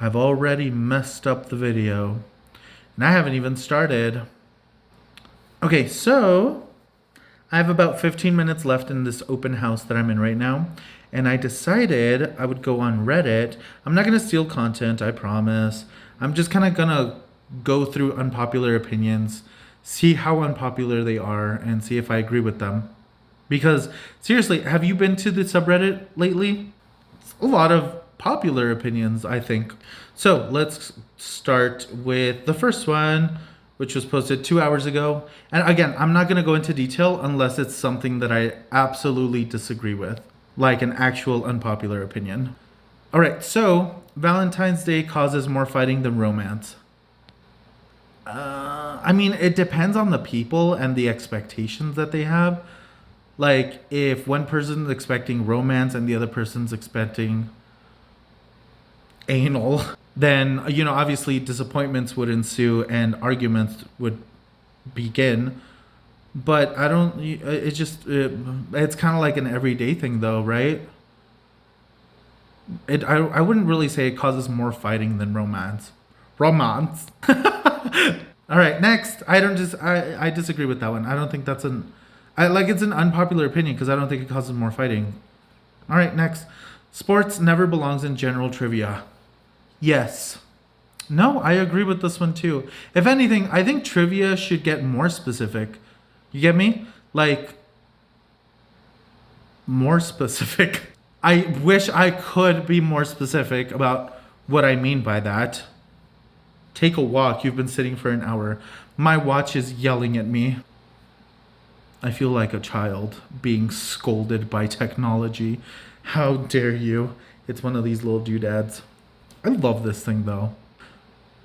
I've already messed up the video. And I haven't even started. Okay, so I have about 15 minutes left in this open house that I'm in right now. And I decided I would go on Reddit. I'm not going to steal content, I promise. I'm just kind of going to go through unpopular opinions, see how unpopular they are, and see if I agree with them. Because, seriously, have you been to the subreddit lately? It's a lot of popular opinions, I think. So, let's start with the first one, which was posted 2 hours ago. And again, I'm not going to go into detail unless it's something that I absolutely disagree with, like an actual unpopular opinion. All right, so Valentine's Day causes more fighting than romance. I mean, it depends on the people and the expectations that they have. Like, if one person's expecting romance and the other person's expecting anal, then, you know, obviously disappointments would ensue and arguments would begin. But I don't, it's kind of like an everyday thing though, right? I wouldn't really say it causes more fighting than romance. Romance. All right, next. I disagree with that one. I don't think that's it's an unpopular opinion because I don't think it causes more fighting. All right, next. Sports never belongs in general trivia. Yes. No, I agree with this one too. If anything, I think trivia should get more specific. You get me? Like, more specific. I wish I could be more specific about what I mean by that. Take a walk. You've been sitting for an hour. My watch is yelling at me. I feel like a child being scolded by technology. How dare you? It's one of these little doodads. I love this thing though.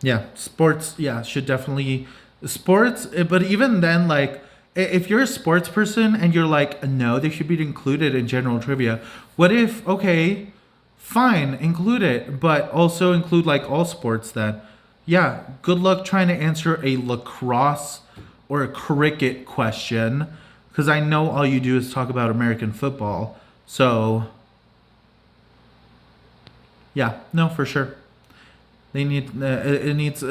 Yeah, sports, yeah, should definitely sports, but even then, like, if you're a sports person and you're like, no, they should be included in general trivia. What if, okay, fine, include it, but also include like all sports then. Yeah, good luck trying to answer a lacrosse or a cricket question, because I know all you do is talk about American football. So, yeah, no, for sure. They need it needs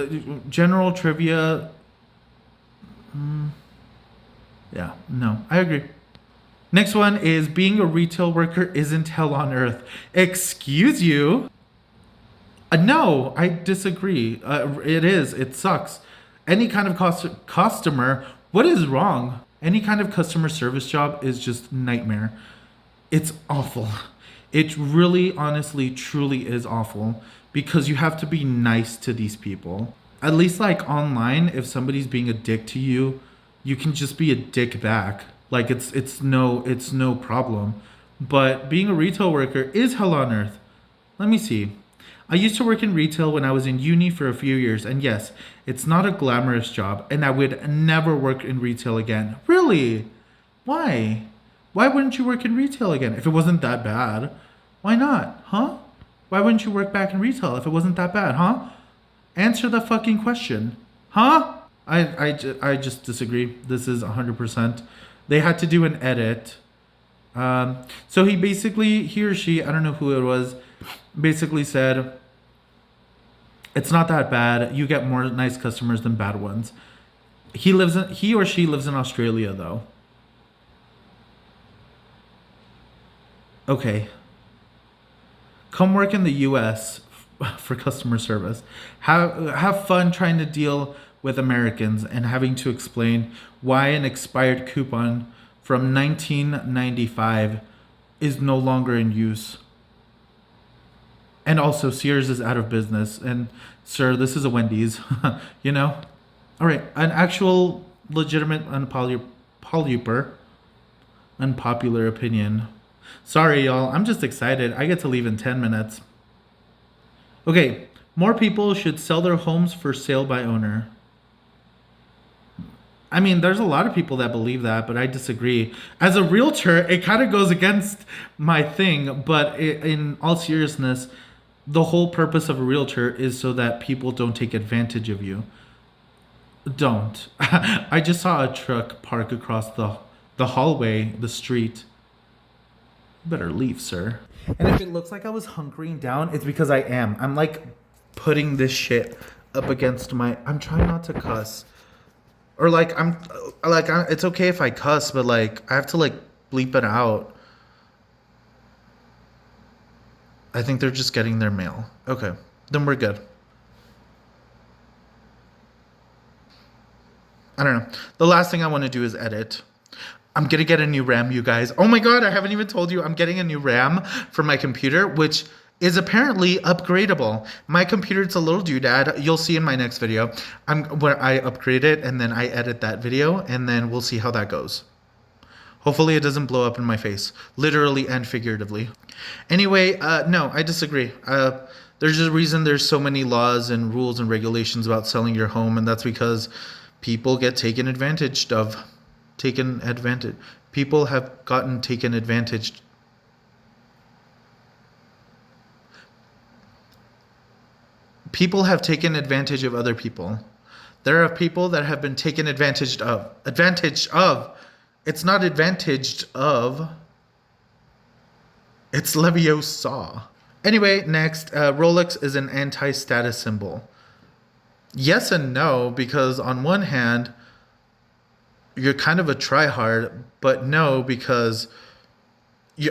general trivia. Yeah, no, I agree. Next one is being a retail worker isn't hell on earth. Excuse you? No, I disagree. It is. It sucks. Any kind of customer, what is wrong? Any kind of customer service job is just nightmare. It's awful. It really, honestly, truly is awful because you have to be nice to these people. At least like online, if somebody's being a dick to you, you can just be a dick back. Like it's no problem. But being a retail worker is hell on earth. Let me see. I used to work in retail when I was in uni for a few years, and yes, it's not a glamorous job, and I would never work in retail again. Really? Why? Why wouldn't you work in retail again if it wasn't that bad? Why not? Huh? Why wouldn't you work back in retail if it wasn't that bad, huh? Answer the fucking question. Huh? I just disagree. This is 100%. They had to do an edit. So he or she, I don't know who it was, basically said, it's not that bad. You get more nice customers than bad ones. He or she lives in Australia though. Okay. Come work in the US for customer service. Have fun trying to deal with Americans and having to explain why an expired coupon from 1995 is no longer in use. And also, Sears is out of business. And, sir, this is a Wendy's, you know? All right, an actual legitimate unpopular opinion. Sorry, y'all. I'm just excited. I get to leave in 10 minutes. Okay, more people should sell their homes for sale by owner. I mean, there's a lot of people that believe that, but I disagree. As a realtor, it kind of goes against my thing, but in all seriousness, the whole purpose of a realtor is so that people don't take advantage of you. Don't. I just saw a truck park across the hallway, the street. You better leave, sir. And if it looks like I was hunkering down, it's because I am. I'm like putting this shit up against my. I'm trying not to cuss. Or like it's okay if I cuss, but like I have to like bleep it out. I think they're just getting their mail. Okay, then we're good. I don't know. The last thing I want to do is edit. I'm gonna get a new RAM, you guys. Oh my god, I haven't even told you. I'm getting a new RAM for my computer, which is apparently upgradable. My computer, it's a little doodad. You'll see in my next video. Where I upgrade it and then I edit that video, and then we'll see how that goes. Hopefully it doesn't blow up in my face, literally and figuratively. Anyway, no, I disagree. There's a reason there's so many laws and rules and regulations about selling your home, and that's because people get taken advantage of. People have gotten taken advantage. People have taken advantage of other people. There are people that have been taken advantage of. It's not advantaged of. It's Leviosa. Anyway, next, Rolex is an anti-status symbol. Yes and no, because on one hand, you're kind of a tryhard, but no, because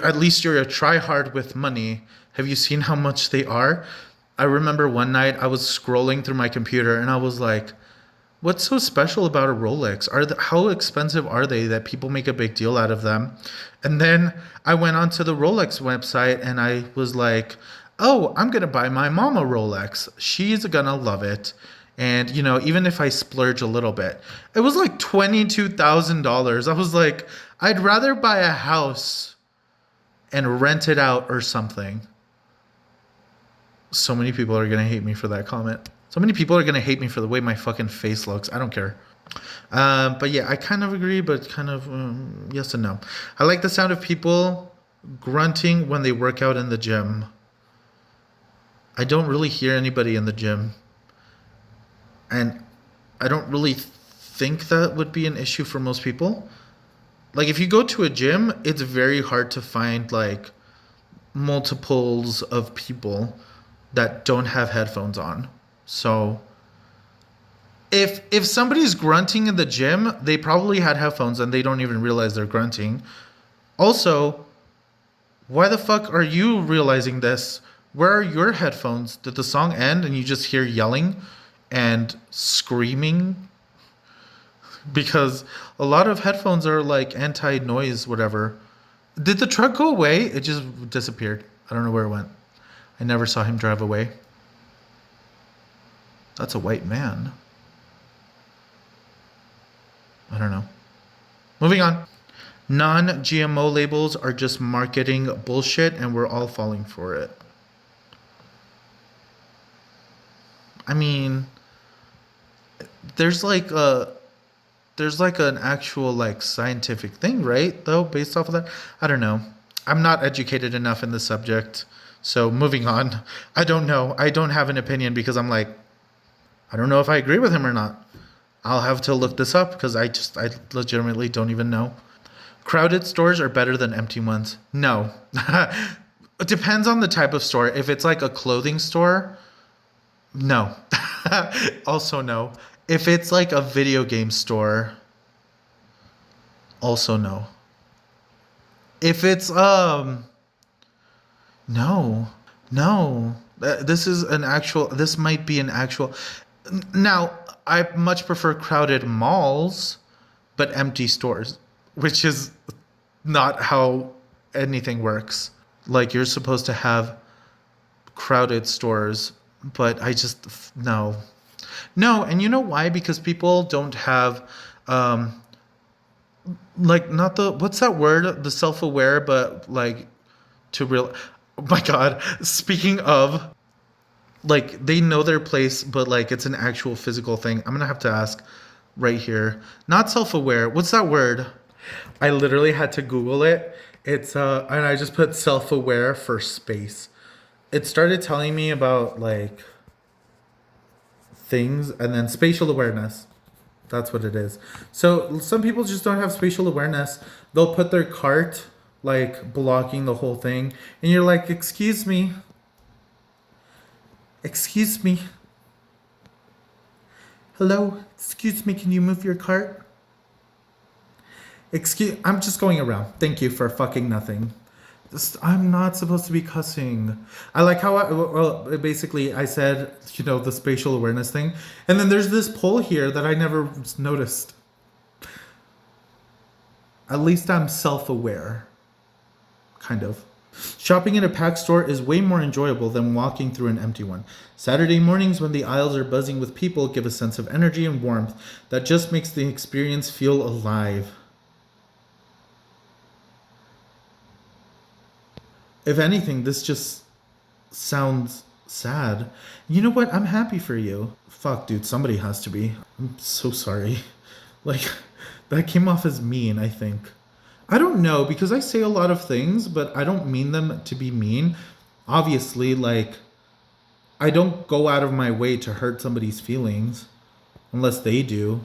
at least you're a tryhard with money. Have you seen how much they are? I remember one night I was scrolling through my computer and I was like, what's so special about a Rolex? How expensive are they that people make a big deal out of them? And then I went onto the Rolex website and I was like, oh, I'm going to buy my mom a Rolex. She's going to love it. And, you know, even if I splurge a little bit, it was like $22,000. I was like, I'd rather buy a house and rent it out or something. So many people are going to hate me for that comment. So many people are going to hate me for the way my fucking face looks. I don't care. But yeah, I kind of agree, but kind of yes and no. I like the sound of people grunting when they work out in the gym. I don't really hear anybody in the gym. And I don't really think that would be an issue for most people. Like if you go to a gym, it's very hard to find like multiples of people that don't have headphones on. So if somebody's grunting in the gym, they probably had headphones and they don't even realize they're grunting. Also, why the fuck are you realizing this? Where are your headphones? Did the song end and you just hear yelling and screaming? Because a lot of headphones are like anti-noise, whatever. Did the truck go away? It just disappeared. I don't know where it went. I never saw him drive away. That's a white man. I don't know. Moving on. Non-GMO labels are just marketing bullshit and we're all falling for it. I mean, there's like an actual like scientific thing, right? Though, based off of that. I don't know. I'm not educated enough in the subject. So moving on. I don't know. I don't have an opinion because I'm like, I don't know if I agree with him or not. I'll have to look this up because I legitimately don't even know. Crowded stores are better than empty ones. No. It depends on the type of store. If it's like a clothing store, no. Also no. If it's like a video game store, also no. If it's no. This might be an actual. Now, I much prefer crowded malls, but empty stores, which is not how anything works. Like, you're supposed to have crowded stores, but no. No, and you know why? Because people don't have, like, not the, what's that word? The self-aware, but like, oh my God. Speaking of, like, they know their place, but like, it's an actual physical thing. I'm going to have to ask right here. Not self-aware. What's that word? I literally had to Google it. It's, and I just put self-aware for space. It started telling me about like things and then spatial awareness. That's what it is. So some people just don't have spatial awareness. They'll put their cart like blocking the whole thing. And you're like, excuse me. Excuse me. Hello? Excuse me, can you move your cart? I'm just going around. Thank you for fucking nothing. I'm not supposed to be cussing. I like how basically I said, the spatial awareness thing. And then there's this poll here that I never noticed. At least I'm self-aware. Kind of. Shopping in a packed store is way more enjoyable than walking through an empty one. Saturday mornings when the aisles are buzzing with people give a sense of energy and warmth that just makes the experience feel alive. If anything, this just sounds sad. You know what? I'm happy for you. Fuck, dude, somebody has to be. I'm so sorry. Like, that came off as mean, I think. I don't know, because I say a lot of things, but I don't mean them to be mean. Obviously, like, I don't go out of my way to hurt somebody's feelings, unless they do.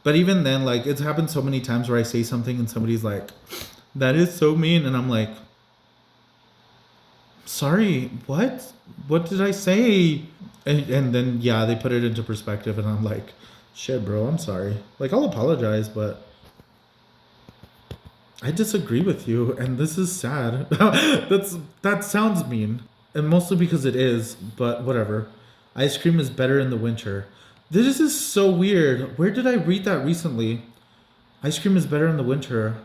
But even then, like, it's happened so many times where I say something and somebody's like, that is so mean, and I'm like, sorry, what? What did I say? And then, yeah, they put it into perspective, and I'm like, shit, bro, I'm sorry. Like, I'll apologize, but I disagree with you, and this is sad. That sounds mean, and mostly because it is, but whatever. Ice cream is better in the winter. This is so weird. Where did I read that recently? Ice cream is better in the winter.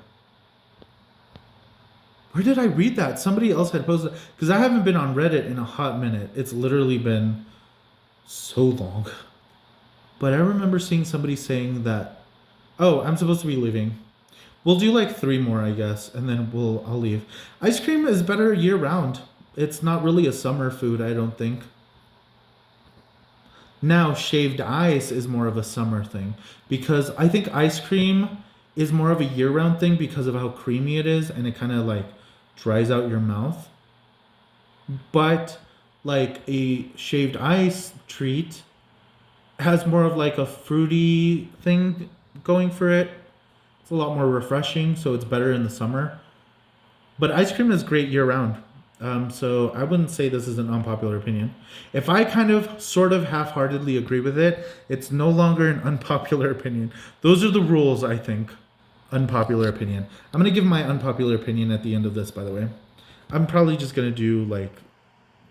Where did I read that? Somebody else had posted, because I haven't been on Reddit in a hot minute. It's literally been so long. But I remember seeing somebody saying that, oh, I'm supposed to be leaving. We'll do like 3 more, I guess, and then I'll leave. Ice cream is better year round. It's not really a summer food, I don't think. Now, shaved ice is more of a summer thing, because I think ice cream is more of a year round thing because of how creamy it is, and it kind of like dries out your mouth. But like a shaved ice treat has more of like a fruity thing going for it. It's a lot more refreshing, so it's better in the summer. But ice cream is great year round. So I wouldn't say this is an unpopular opinion. If I kind of sort of half-heartedly agree with it, it's no longer an unpopular opinion. Those are the rules, I think. Unpopular opinion. I'm going to give my unpopular opinion at the end of this, by the way. I'm probably just going to do like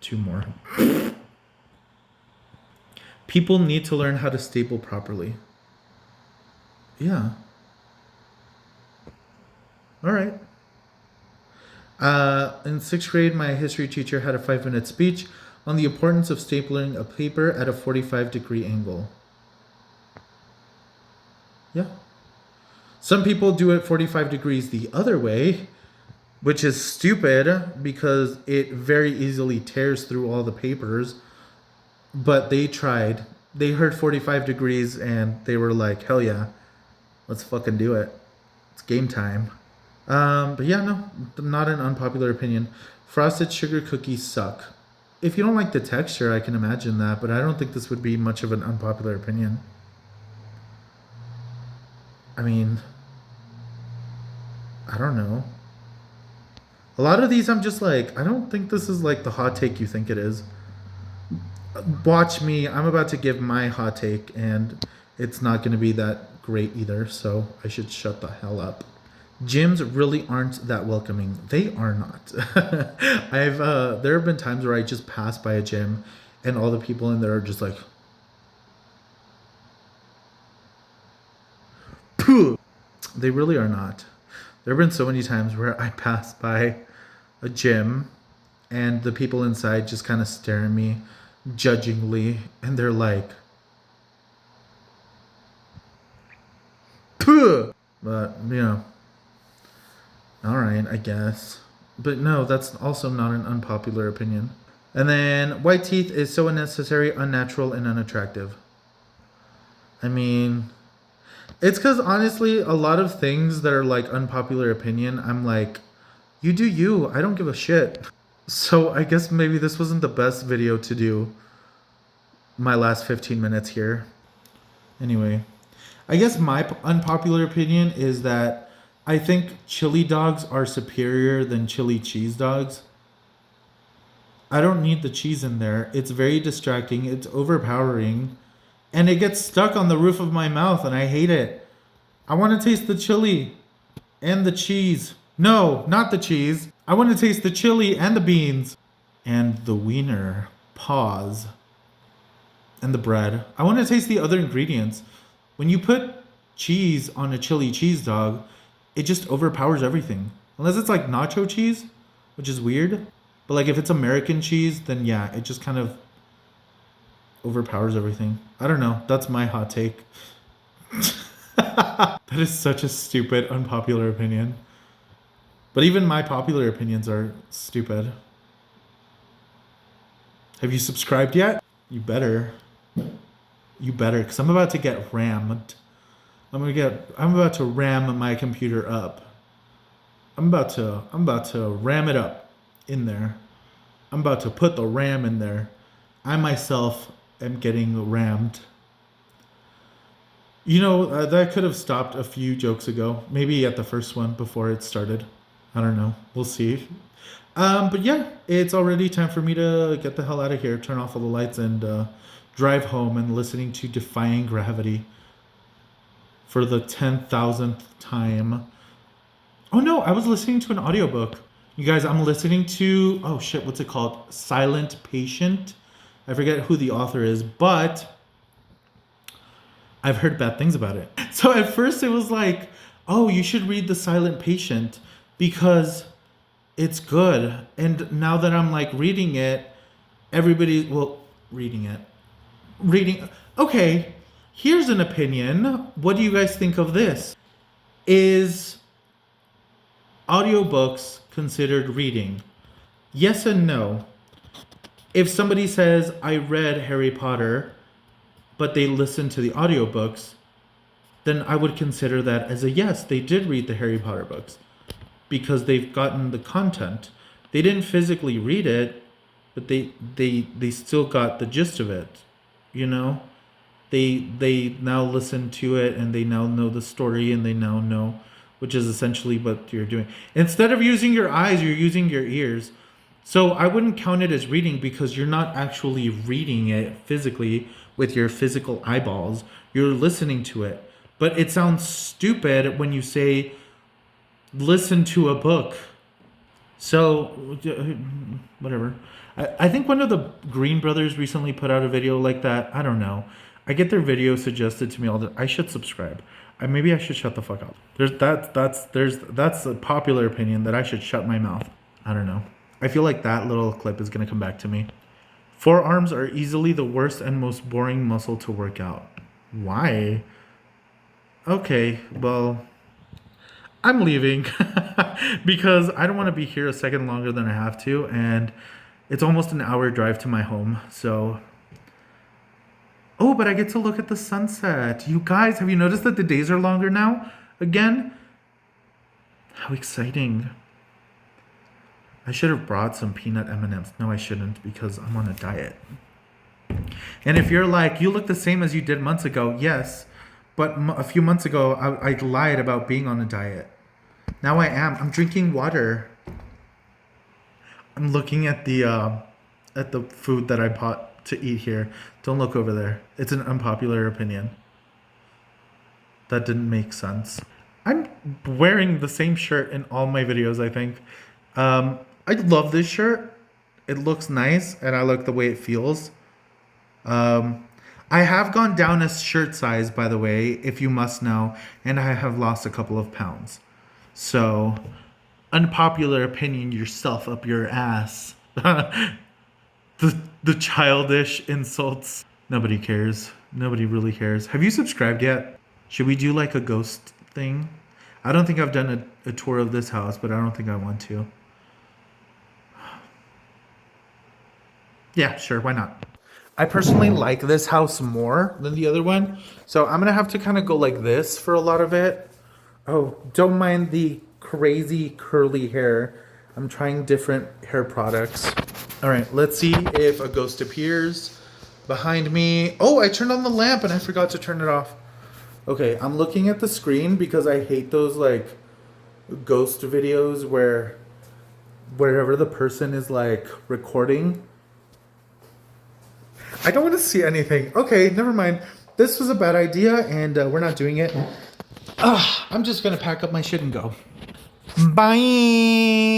2 more. People need to learn how to staple properly. Yeah. All right. In 6th grade, my history teacher had a 5-minute speech on the importance of stapling a paper at a 45-degree angle. Yeah. Some people do it 45 degrees the other way, which is stupid because it very easily tears through all the papers. But they tried. They heard 45 degrees and they were like, hell yeah, let's fucking do it. It's game time. But yeah, no, not an unpopular opinion. Frosted sugar cookies suck. If you don't like the texture, I can imagine that, but I don't think this would be much of an unpopular opinion. I mean, I don't know. A lot of these I'm just like, I don't think this is like the hot take you think it is. Watch me, I'm about to give my hot take, and it's not going to be that great either, so I should shut the hell up. Gyms really aren't that welcoming. They are not. There have been times where I just pass by a gym and all the people in there are just like, Pooh! They really are not. There have been so many times where I pass by a gym and the people inside just kind of stare at me judgingly and they're like, Pooh! But, all right, I guess. But no, that's also not an unpopular opinion. And then white teeth is so unnecessary, unnatural, and unattractive. I mean, it's because honestly, a lot of things that are like unpopular opinion, I'm like, you do you. I don't give a shit. So I guess maybe this wasn't the best video to do my last 15 minutes here. Anyway, I guess my unpopular opinion is that I think chili dogs are superior than chili cheese dogs. I don't need the cheese in there. It's very distracting. It's overpowering. And it gets stuck on the roof of my mouth and I hate it. I want to taste the chili and the cheese. No, not the cheese. I want to taste the chili and the beans and the wiener. Pause. And the bread. I want to taste the other ingredients. When you put cheese on a chili cheese dog, it just overpowers everything. Unless it's like nacho cheese, which is weird. But like if it's American cheese, then yeah, it just kind of overpowers everything. I don't know. That's my hot take. That is such a stupid, unpopular opinion. But even my popular opinions are stupid. Have you subscribed yet? You better. You better, because I'm about to get rammed. I'm about to ram my computer up. I'm about to ram it up in there. I'm about to put the RAM in there. I myself am getting rammed. You know, that could have stopped a few jokes ago. Maybe at the first one before it started. I don't know. We'll see. But yeah, it's already time for me to get the hell out of here, turn off all the lights, and drive home and listening to Defying Gravity for the 10,000th time. Oh no, I was listening to an audiobook. You guys, I'm listening to, oh shit, what's it called? Silent Patient. I forget who the author is, but I've heard bad things about it. So at first it was like, oh, you should read The Silent Patient because it's good. And now that I'm like reading it, reading. Okay, here's an opinion. What do you guys think of this? Is audiobooks considered reading? Yes and no. If somebody says, I read Harry Potter, but they listen to the audiobooks, then I would consider that as a yes, they did read the Harry Potter books because they've gotten the content. They didn't physically read it, but they still got the gist of it, you know? They now listen to it and they now know the story and they now know, which is essentially what you're doing. Instead of using your eyes, you're using your ears. So I wouldn't count it as reading because you're not actually reading it physically with your physical eyeballs. You're listening to it. But it sounds stupid when you say, listen to a book. So, whatever. I think one of the Green Brothers recently put out a video like that. I don't know. I get their videos suggested to me all the. I should subscribe. Maybe I should shut the fuck up. That's a popular opinion that I should shut my mouth. I don't know. I feel like that little clip is gonna come back to me. Forearms are easily the worst and most boring muscle to work out. Why? Okay, well, I'm leaving because I don't want to be here a second longer than I have to, and it's almost an hour drive to my home. So, oh, but I get to look at the sunset. You guys, have you noticed that the days are longer now? Again? How exciting. I should have brought some peanut M&Ms. No, I shouldn't because I'm on a diet. And if you're like, you look the same as you did months ago, yes. But a few months ago, I lied about being on a diet. Now I am. I'm drinking water. I'm looking at the food that I bought to eat here. Don't look over there. It's an unpopular opinion. That didn't make sense. I'm wearing the same shirt in all my videos, I think. I love this shirt. It looks nice, and I like the way it feels. I have gone down a shirt size, by the way, if you must know, and I have lost a couple of pounds. So, unpopular opinion yourself up your ass. The childish insults. Nobody cares. Nobody really cares. Have you subscribed yet? Should we do like a ghost thing? I don't think I've done a tour of this house, but I don't think I want to. Yeah, sure, why not? I personally like this house more than the other one. So I'm going to have to kind of go like this for a lot of it. Oh, don't mind the crazy curly hair. I'm trying different hair products. All right, let's see if a ghost appears behind me. Oh, I turned on the lamp and I forgot to turn it off. Okay, I'm looking at the screen because I hate those like ghost videos where wherever the person is like recording. I don't want to see anything. Okay, never mind. This was a bad idea, and we're not doing it. I'm just gonna pack up my shit and go. Bye.